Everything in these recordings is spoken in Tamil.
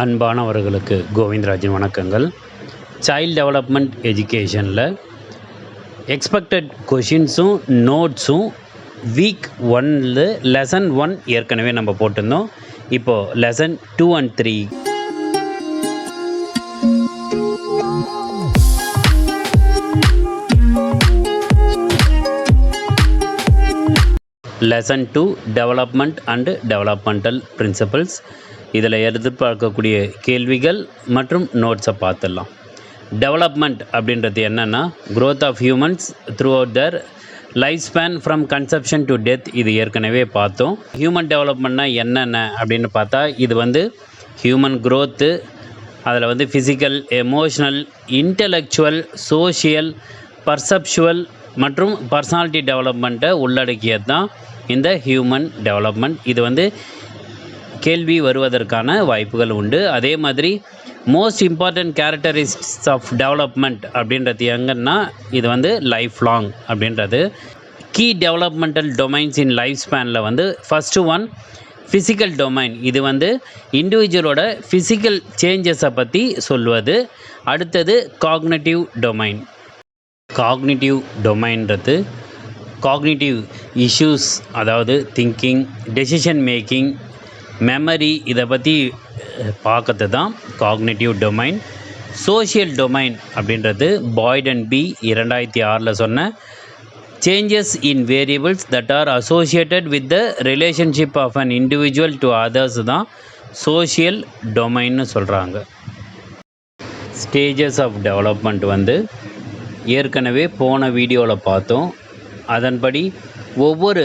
அன்பானவர்களுக்கு கோவிந்தராஜின் வணக்கங்கள். சைல்ட் டெவலப்மெண்ட் எஜுகேஷனில் எக்ஸ்பெக்டட் கொஷின்ஸும் நோட்ஸும் வீக் 1 லெசன் 1 ஏற்கனவே நம்ம போட்டிருந்தோம். இப்போது lesson 2 and 3 lesson 2 development and developmental principles. இதில் எதிர்பார்க்கக்கூடிய கேள்விகள் மற்றும் நோட்ஸை பார்த்துடலாம். டெவலப்மெண்ட் அப்படின்றது என்னென்னா growth of humans throughout their life span from conception to death. இது ஏற்கனவே பார்த்தோம். ஹியூமன் டெவலப்மெண்ட்னா என்னென்ன அப்படின்னு பார்த்தா, இது ஹியூமன் growth, அதில் physical, emotional, intellectual, social, perceptual மற்றும் பர்சனாலிட்டி டெவலப்மெண்ட்டை உள்ளடக்கியது தான் இந்த ஹியூமன் டெவலப்மெண்ட். இது கேள்வி வருவதற்கான வாய்ப்புகள் உண்டு. அதே மாதிரி most important characteristics of development அப்படின்றது எங்கன்னா இது லைஃப் லாங் அப்படின்றது. Key developmental domains in life ஸ்பேனில் ஃபஸ்ட்டு ஒன் ஃபிசிக்கல் டொமைன். இது இண்டிவிஜுவலோட ஃபிசிக்கல் சேஞ்சஸை பற்றி சொல்வது. அடுத்தது காக்னிட்டிவ் டொமைன். காக்னிட்டிவ் டொமைன்றது காக்னிட்டிவ் இஷ்யூஸ், அதாவது திங்கிங், டெசிஷன் மேக்கிங், மெமரி, இதை பற்றி பார்க்கறது தான் காக்னிட்டிவ் டொமைன். சோஷியல் டொமைன் அப்படின்றது பாய்ட் அண்ட் பி 2006 சொன்ன changes in variables that are associated with the relationship of an individual to others தான் சோஷியல் டொமைன்னு சொல்கிறாங்க. ஸ்டேஜஸ் ஆஃப் டெவலப்மெண்ட் ஏற்கனவே போன வீடியோவில் பார்த்தோம். அதன்படி ஒவ்வொரு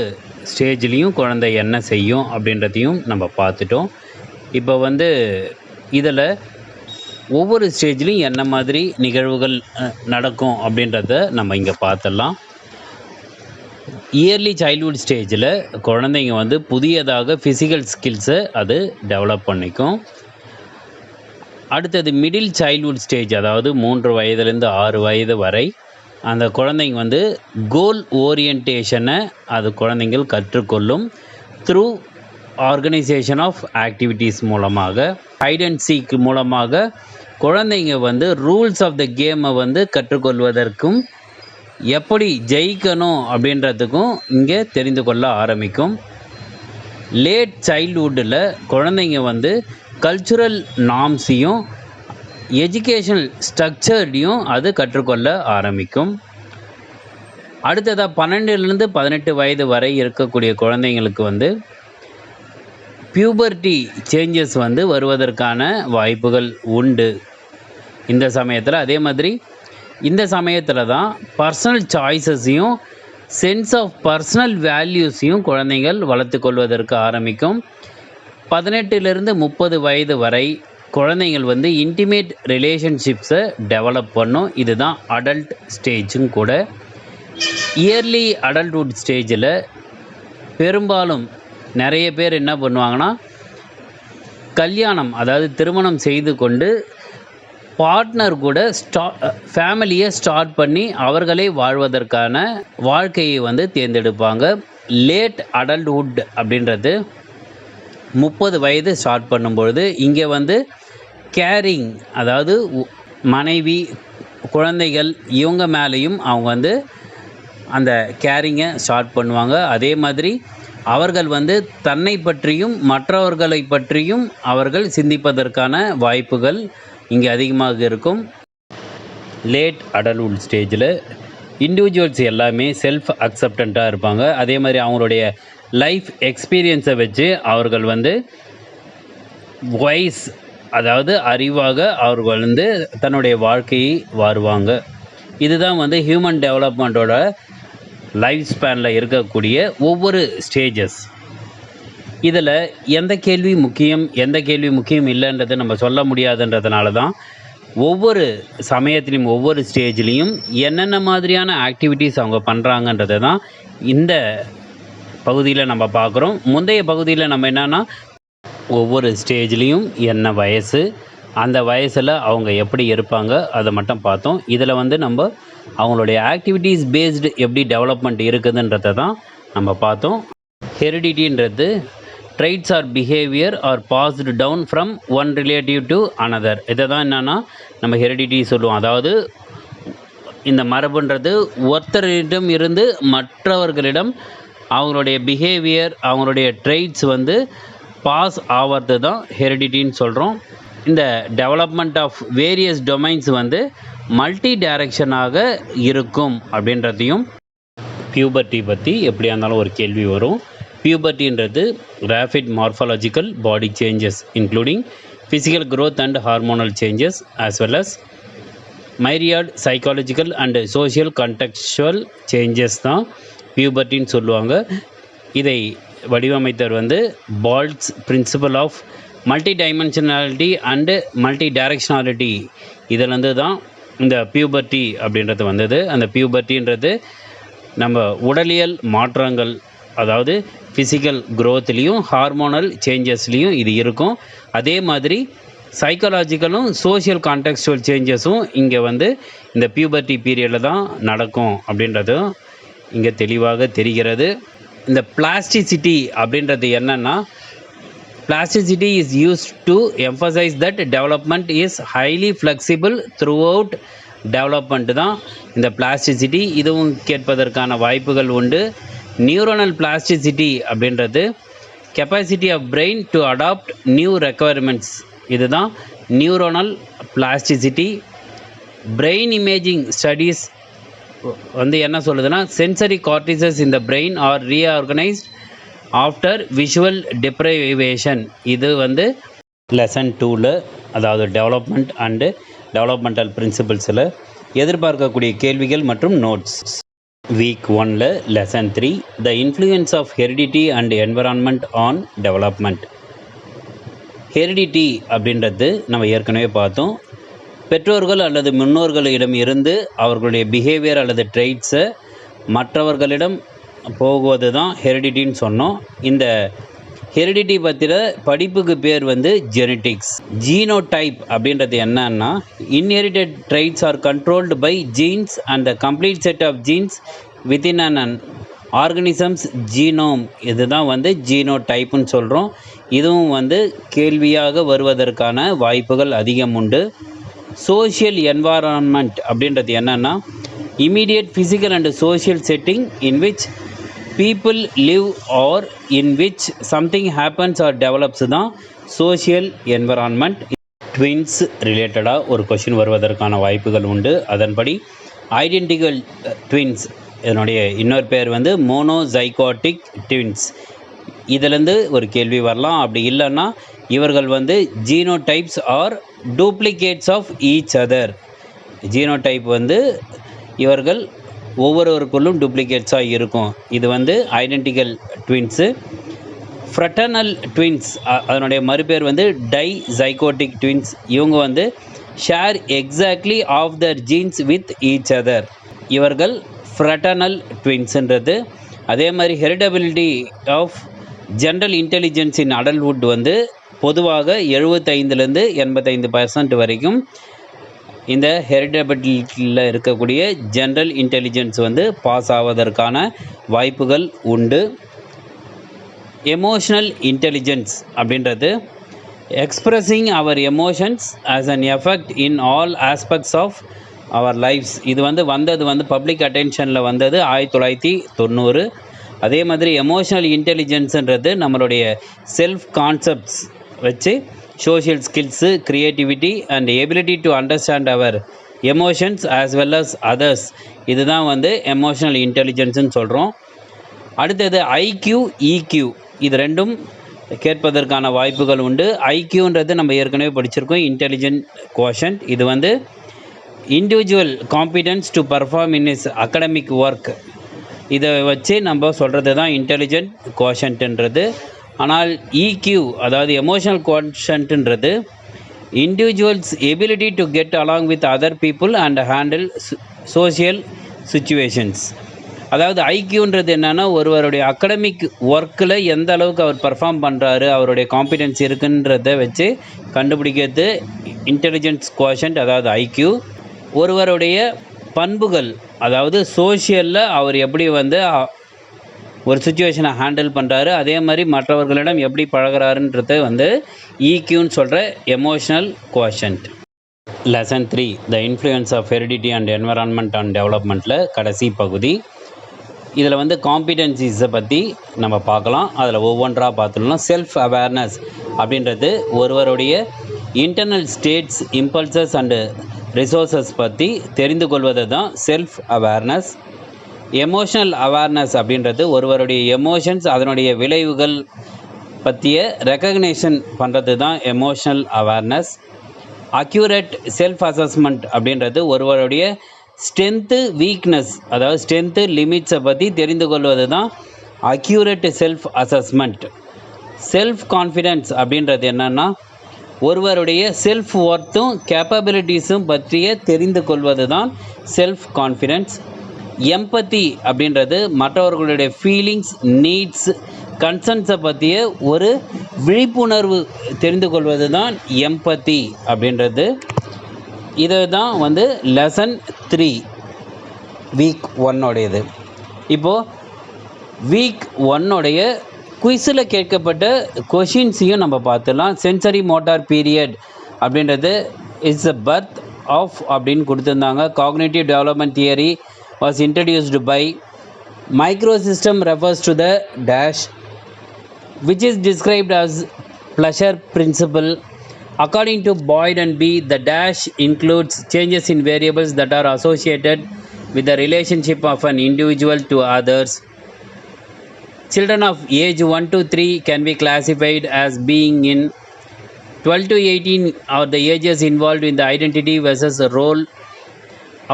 ஸ்டேஜ்லேயும் குழந்தை என்ன செய்யும் அப்படின்றதையும் நம்ம பார்த்துட்டோம். இப்போ இதில் ஒவ்வொரு ஸ்டேஜ்லேயும் என்ன மாதிரி நிகழ்வுகள் நடக்கும் அப்படின்றத நம்ம இங்கே பார்த்துடலாம். இயர்லி சைல்ட்ஹுட் ஸ்டேஜில் குழந்தைங்க புதியதாக ஃபிசிக்கல் ஸ்கில்ஸை அது டெவலப் பண்ணிக்கும். அடுத்தது மிடில் சைல்ட்ஹுட் ஸ்டேஜ், அதாவது 3 வயதுலேருந்து 6 வயது வரை அந்த குழந்தைங்க கோல் ஓரியன்டேஷனை அது குழந்தைங்கள் கற்றுக்கொள்ளும். த்ரூ ஆர்கனைசேஷன் ஆஃப் ஆக்டிவிட்டீஸ் மூலமாக, ஹைட் அண்ட் சீக் மூலமாக குழந்தைங்க ரூல்ஸ் ஆஃப் த கேமை கற்றுக்கொள்வதற்கும் எப்படி ஜெயிக்கணும் அப்படின்றதுக்கும் இங்கே தெரிந்து கொள்ள ஆரம்பிக்கும். லேட் சைல்ட்ஹுட்டில் குழந்தைங்க கல்ச்சுரல் நார்ம்ஸையும் எஜுகேஷனல் ஸ்ட்ரக்சர்டையும் அது கற்றுக்கொள்ள ஆரம்பிக்கும். அடுத்ததாக 12லேருந்து 18 வயது வரை இருக்கக்கூடிய குழந்தைங்களுக்கு பியூபர்ட்டி சேஞ்சஸ் வருவதற்கான வாய்ப்புகள் உண்டு இந்த சமயத்தில். அதே மாதிரி இந்த சமயத்தில் தான் பர்சனல் சாய்ஸஸையும் சென்ஸ் ஆஃப் பர்சனல் வேல்யூஸையும் குழந்தைகள் வளர்த்து கொள்வதற்கு ஆரம்பிக்கும். 18லேருந்து 30 வயது வரை குழந்தைங்கள் இன்டிமேட் ரிலேஷன்ஷிப்ஸை டெவலப் பண்ணும். இதுதான் அடல்ட் ஸ்டேஜும் கூட. இயர்லி அடல்ட்ஹுட் ஸ்டேஜில் பெரும்பாலும் நிறைய பேர் என்ன பண்ணுவாங்கன்னா, கல்யாணம், அதாவது திருமணம் செய்து கொண்டு பார்ட்னர் கூட ஃபேமிலியை ஸ்டார்ட் பண்ணி அவர்களே வாழ்வதற்கான வாழ்க்கையை தேர்ந்தெடுப்பாங்க. லேட் அடல்ட்ஹுட் அப்படின்றது 30 வயது ஸ்டார்ட் பண்ணும்பொழுது இங்கே கேரிங், அதாவது மனைவி, குழந்தைகள் இவங்க மேலேயும் அவங்க அந்த கேரிங்கை ஸ்டார்ட் பண்ணுவாங்க. அதே மாதிரி அவர்கள் தன்னை பற்றியும் மற்றவர்களை பற்றியும் அவர்கள் சிந்திப்பதற்கான வாய்ப்புகள் இங்கே அதிகமாக இருக்கும். லேட் அடல்ட்ஹுட் ஸ்டேஜில் இண்டிவிஜுவல்ஸ் எல்லாமே செல்ஃப் அக்செப்டண்ட்டாக இருப்பாங்க. அதே மாதிரி அவங்களுடைய லைஃப் எக்ஸ்பீரியன்ஸை வச்சு அவர்கள் வைஸ், அதாவது அறிவாக அவர்கள் தன்னுடைய வாழ்க்கையை வாழுவாங்க. இதுதான் ஹியூமன் டெவலப்மெண்ட்டோட லைஃப் ஸ்பேனில் இருக்கக்கூடிய ஒவ்வொரு ஸ்டேஜஸ். இதில் எந்த கேள்வி முக்கியம், எந்த கேள்வி முக்கியம் இல்லைன்றதை நம்ம சொல்ல முடியாதுன்றதுனால தான் ஒவ்வொரு சமயத்திலையும் ஒவ்வொரு ஸ்டேஜ்லேயும் என்னென்ன மாதிரியான ஆக்டிவிட்டீஸ் அவங்க பண்ணுறாங்கன்றதை தான் இந்த பகுதியில் நம்ம பார்க்குறோம். முந்தைய பகுதியில் நம்ம என்னென்னா ஒவ்வொரு ஸ்டேஜ்லேயும் என்ன வயசு, அந்த வயசில் அவங்க எப்படி இருப்பாங்க அதை மட்டும் பார்த்தோம். இதில் நம்ம அவங்களுடைய ஆக்டிவிட்டீஸ் பேஸ்டு எப்படி டெவலப்மெண்ட் இருக்குதுன்றதை தான் நம்ம பார்த்தோம். ஹெரிடிட்டின்றது traits or behaviour are passed down from one relative to another. இதை தான் என்னென்னா நம்ம ஹெரிடிட்டி சொல்லுவோம். அதாவது இந்த மரபுன்றது ஒருத்தரிடம் இருந்து மற்றவர்களிடம் அவங்களுடைய பிஹேவியர், அவங்களுடைய ட்ரைட்ஸ் வந்து பாஸ் ஆகிறது தான் ஹெரிடிட்டின்னு சொல்கிறோம். இந்த டெவலப்மெண்ட் ஆஃப் வேரியஸ் டொமைன்ஸ் வந்து மல்டி டைரக்ஷனாக இருக்கும் அப்படின்றதையும், பியூபர்ட்டி பற்றி எப்படியா இருந்தாலும் ஒரு கேள்வி வரும். பியூபர்ட்டின்றது rapid morphological body changes including physical growth and hormonal changes as well as myriad psychological and social contextual changes தான் பியூபர்ட்டின்னு சொல்லுவாங்க. இதை வடிவமைத்தவர் வந்து Baltes principle of multi dimensionality and multi directionality, இதிலேருந்து தான் இந்த பியூபர்ட்டி அப்படின்றது வந்தது. அந்த பியூபர்ட்டின்றது நம்ம உடலியல் மாற்றங்கள், அதாவது ஃபிசிக்கல் க்ரோத்லேயும் ஹார்மோனல் சேஞ்சஸ்லேயும் இது இருக்கும். அதே மாதிரி சைக்காலஜிக்கலும் சோஷியல் கான்டெக்சுவல் சேஞ்சஸும் இங்கே வந்து இந்த பியூபர்ட்டி பீரியடில் தான் நடக்கும் அப்படின்றதும் இங்கே தெளிவாக தெரிகிறது. இந்த பிளாஸ்டிசிட்டி அப்படின்றது என்னென்னா, plasticity is used to emphasize that development is highly flexible throughout development தான் இந்த பிளாஸ்டிசிட்டி. இதுவும் கேட்பதற்கான வாய்ப்புகள் உண்டு. நியூரோனல் பிளாஸ்டிசிட்டி அப்படின்றது capacity of brain to adapt new requirements, இதுதான் neuronal plasticity. Brain imaging studies வந்து என்ன சொல்லுதுன்னா, சென்சரி கார்டிசஸ் இந்த brain are reorganized after visual deprivation. இது வந்து லெசன் 2ல், அதாவது டெவலப்மெண்ட் அண்டு டெவலப்மெண்டல் பிரின்சிபல்ஸில் எதிர்பார்க்கக்கூடிய கேள்விகள் மற்றும் நோட்ஸ். வீக் 1ல் lesson 3 the influence of heredity and environment on development. Heredity அப்படின்றது நம்ம ஏற்கனவே பார்த்தோம். பெற்றோர்கள் அல்லது முன்னோர்களிடம் இருந்து அவர்களுடைய பிஹேவியர் அல்லது ட்ரைட்ஸை மற்றவர்களிடம் போகுவது தான் ஹெரிடிட்டின்னு சொன்னோம். இந்த ஹெரிடிட்டி பற்றின படிப்புக்கு பேர் வந்து ஜெனட்டிக்ஸ். ஜீனோடைப் அப்படின்றது என்னன்னா, inherited traits are controlled by genes and the complete set of genes within an organisms genome. இதுதான் வந்து ஜீனோடைப்புன்னு சொல்கிறோம். இதுவும் வந்து கேள்வியாக வருவதற்கான வாய்ப்புகள் அதிகம் உண்டு. சோஷியல் என்வாரான்மெண்ட் அப்படின்றது என்னென்னா, immediate physical and social setting in which people live or in which something happens or develops தான் சோஷியல் என்விரான்மெண்ட். ட்வின்ஸ் ரிலேட்டடாக ஒரு கொஷின் வருவதற்கான வாய்ப்புகள் உண்டு. அதன்படி ஐடென்டிக்கல் ட்வின்ஸ், இதனுடைய இன்னொரு பேர் வந்து மோனோசைகோட்டிக் ட்வின்ஸ், இதிலேருந்து ஒரு கேள்வி வரலாம். அப்படி இல்லைன்னா இவர்கள் வந்து genotypes are duplicates of each other. Genotype வந்து இவர்கள் ஒவ்வொருவருக்குள்ளும் டூப்ளிகேட்ஸாக இருக்கும். இது வந்து ஐடென்டிக்கல் ட்வின்ஸு. ஃப்ரட்டர்னல் ட்வின்ஸ், அதனுடைய மறுபேர் வந்து டைசைகோட்டிக் ட்வின்ஸ். இவங்க வந்து share exactly of their genes with each other. இவர்கள் ஃப்ரட்டர்னல் ட்வின்ஸுன்றது. அதே மாதிரி heritability of general intelligence in adulthood வந்து பொதுவாக 75லேருந்து 85% வரைக்கும் இந்த ஹெரிடபிலிட்டியில் இருக்கக்கூடிய ஜென்ரல் இன்டெலிஜென்ஸ் வந்து பாஸ் ஆவதற்கான வாய்ப்புகள் உண்டு. எமோஷ்னல் இன்டெலிஜென்ஸ் அப்படின்றது expressing our emotions as an effect in all aspects of our lifes. இது வந்து பப்ளிக் அட்டென்ஷனில் வந்தது 1990. அதே மாதிரி எமோஷ்னல் இன்டெலிஜென்ஸுன்றது நம்மளுடைய செல்ஃப் கான்செப்ட்ஸ் வச்சு social skills, creativity and ability to understand our emotions as well as others, இதுதான் வந்து எமோஷ்னல் இன்டெலிஜென்ஸுன்னு சொல்கிறோம். அடுத்தது ஐக்யூ, இக்யூ, இது ரெண்டும் கேட்பதற்கான வாய்ப்புகள் உண்டு. ஐக்யூன்றது நம்ம ஏற்கனவே படிச்சிருக்கோம், இன்டெலிஜென்ட் கோஷன்ட். இது வந்து individual competence to perform in is academic work. இதை வச்சு நம்ம சொல்கிறது தான் இன்டெலிஜென்ட் கோஷன்ட்ன்றது. ஆனால் இக்யூ, அதாவது எமோஷனல் கோஷன்ட்ன்றது individuals ability to get along with other people and handle social situations. அதாவது ஐக்யூன்றது என்னென்னா, ஒருவருடைய அகடமிக் ஒர்க்கில் எந்த அளவுக்கு அவர் பர்ஃபார்ம் பண்ணுறாரு, அவருடைய காம்பிடன்ஸ் இருக்குன்றதை வச்சு கண்டுபிடிக்கிறது இன்டெலிஜென்ஸ் கோஷன்ட், அதாவது ஐக்யூ. ஒருவருடைய பண்புகள், அதாவது சோஷியலில் அவர் எப்படி வந்து ஒரு சுச்சுவேஷனை ஹேண்டில் பண்ணுறாரு, அதே மாதிரி மற்றவர்களிடம் எப்படி பழகுறாருன்றது வந்து ஈக்யூன்னு சொல்கிற emotional quotient. Lesson 3 the influence of heredity and environment and டெவலப்மெண்ட்டில் கடைசி பகுதி. இதில் வந்து காம்பிடன்சிஸை பற்றி நம்ம பார்க்கலாம். அதில் ஒவ்வொன்றாக பார்த்துடலாம். செல்ஃப் அவேர்னஸ் அப்படின்றது ஒருவருடைய internal states, impulses and resources பற்றி தெரிந்து கொள்வது தான் செல்ஃப் அவேர்னஸ். எமோஷனல் அவேர்னஸ் அப்படின்றது ஒருவருடைய எமோஷன்ஸ், அதனுடைய விளைவுகள் பற்றிய ரெக்கக்னேஷன் பண்ணுறது தான் emotional awareness. Accurate self assessment அப்படின்றது ஒருவருடைய ஸ்ட்ரென்த்து, வீக்னஸ், அதாவது ஸ்ட்ரென்த்து, லிமிட்ஸை பற்றி தெரிந்து கொள்வது தான் accurate self assessment. Self confidence அப்படின்றது என்னென்னா ஒருவருடைய செல்ஃப் ஒர்த்தும் கேப்பபிலிட்டிஸும் பற்றிய தெரிந்து கொள்வது தான் செல்ஃப் கான்ஃபிடென்ஸ். எம்பத்தி அப்படின்றது மற்றவர்களுடைய ஃபீலிங்ஸ், நீட்ஸ், கன்சர்ன்ஸை பற்றிய ஒரு விழிப்புணர்வு தெரிந்து கொள்வது தான் எம்பத்தி அப்படின்றது. இதை தான் வந்து லெசன் 3 வீக் 1 இப்போது வீக் 1 குயிஸில் கேட்கப்பட்ட கொஷின்ஸையும் நம்ம பார்த்துடலாம். சென்சரி மோட்டார் பீரியட் அப்படின்றது இட்ஸ் அ பர்த் ஆஃப் அப்படின்னு கொடுத்துருந்தாங்க. Cognitive development theory was introduced by microsystem refers to the dash which is described as pleasure principle. According to Boyd and B, the dash includes changes in variables that are associated with the relationship of an individual to others. Children of age 1 to 3 can be classified as being in 12 to 18 are the ages involved in the identity versus role.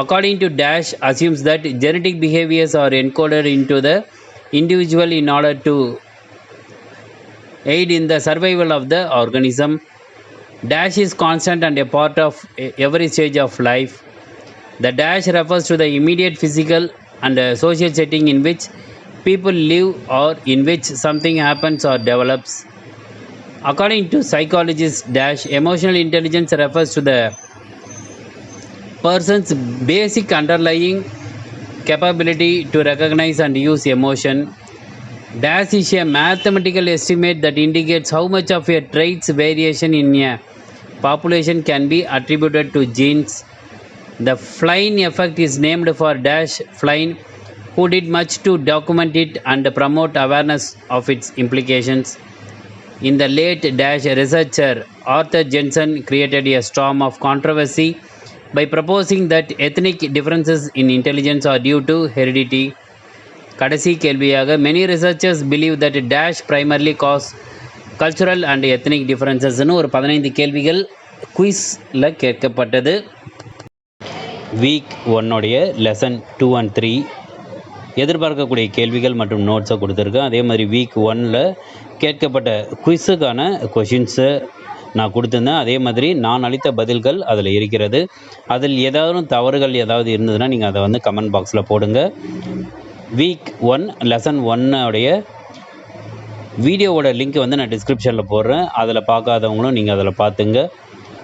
According to Dash, assumes that genetic behaviors are encoded into the individual in order to aid in the survival of the organism. Dash is constant and a part of every stage of life. The dash refers to the immediate physical and social setting in which people live or in which something happens or develops. According to psychologist Dash, emotional intelligence refers to the person's basic underlying capability to recognize and use emotion. Dash is a mathematical estimate that indicates how much of a trait's variation in a population can be attributed to genes. The Flynn effect is named for Dash Flynn, who did much to document it and promote awareness of its implications. In the late Dash, researcher Arthur Jensen created a storm of controversy by proposing that ethnic differences in intelligence are due to heredity. கடைசி கேள்வியாக, many researchers believe that dash primarily cause cultural and ethnic differences னு ஒரு 15 கேள்விகள் குயிஸில் கேட்கப்பட்டது. வீக் 1 லெசன் 2 and 3 எதிர்பார்க்கக்கூடிய கேள்விகள் மற்றும் நோட்ஸை கொடுத்துருக்கேன். அதே மாதிரி வீக் 1 கேட்கப்பட்ட குயிஸுக்கான கொஷின்ஸு நான் கொடுத்துருந்தேன். அதே மாதிரி நான் அளித்த பதில்கள் அதில் இருக்கிறது. அதில் ஏதாவது தவறுகள் ஏதாவது இருந்ததுன்னா நீங்கள் அதை வந்து கமெண்ட் பாக்ஸில் போடுங்க. வீக் 1 லெசன் 1 வீடியோவோட லிங்க் வந்து நான் டிஸ்கிரிப்ஷனில் போடுறேன். அதில் பார்க்காதவங்களும் நீங்கள் அதில் பார்த்துங்க.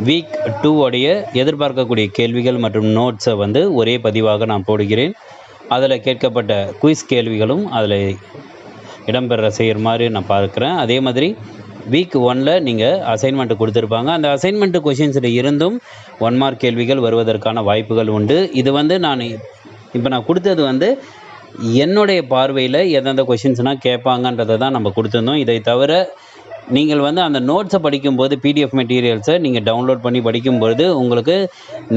வீக் 2 எதிர்பார்க்கக்கூடிய கேள்விகள் மற்றும் நோட்ஸை வந்து ஒரே பதிவாக நான் போடுகிறேன். அதில் கேட்கப்பட்ட குயிஸ் கேள்விகளும் அதில் இடம்பெற செய்கிற மாதிரி நான் பார்க்குறேன். அதே மாதிரி வீக் 1 நீங்கள் அசைன்மெண்ட்டு கொடுத்துருப்பாங்க. அந்த அசைன்மெண்ட்டு கொஷின்ஸில் இருந்தும் 1 மார்க் கேள்விகள் வருவதற்கான வாய்ப்புகள் உண்டு. இது வந்து நான் கொடுத்தது வந்து என்னுடைய பார்வையில் எந்தெந்த கொஷின்ஸ்னால் கேட்பாங்கன்றதை தான் நம்ம கொடுத்துருந்தோம். இதை தவிர நீங்கள் வந்து அந்த நோட்ஸை படிக்கும்போது பிடிஎஃப் மெட்டீரியல்ஸை நீங்கள் டவுன்லோட் பண்ணி படிக்கும்போது உங்களுக்கு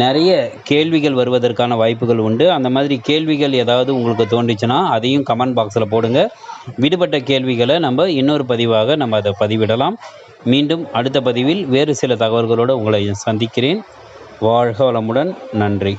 நிறைய கேள்விகள் வருவதற்கான வாய்ப்புகள் உண்டு. அந்த மாதிரி கேள்விகள் ஏதாவது உங்களுக்கு தோன்றிச்சுன்னா அதையும் கமெண்ட் பாக்ஸில் போடுங்க. விடுபட்ட கேள்விகளை நம்ம இன்னொரு பதிவாக நம்ம அதை பதிவிடலாம். மீண்டும் அடுத்த பதிவில் வேறு சில தகவல்களோடு உங்களை சந்திக்கிறேன். வாழ்க வளமுடன். நன்றி.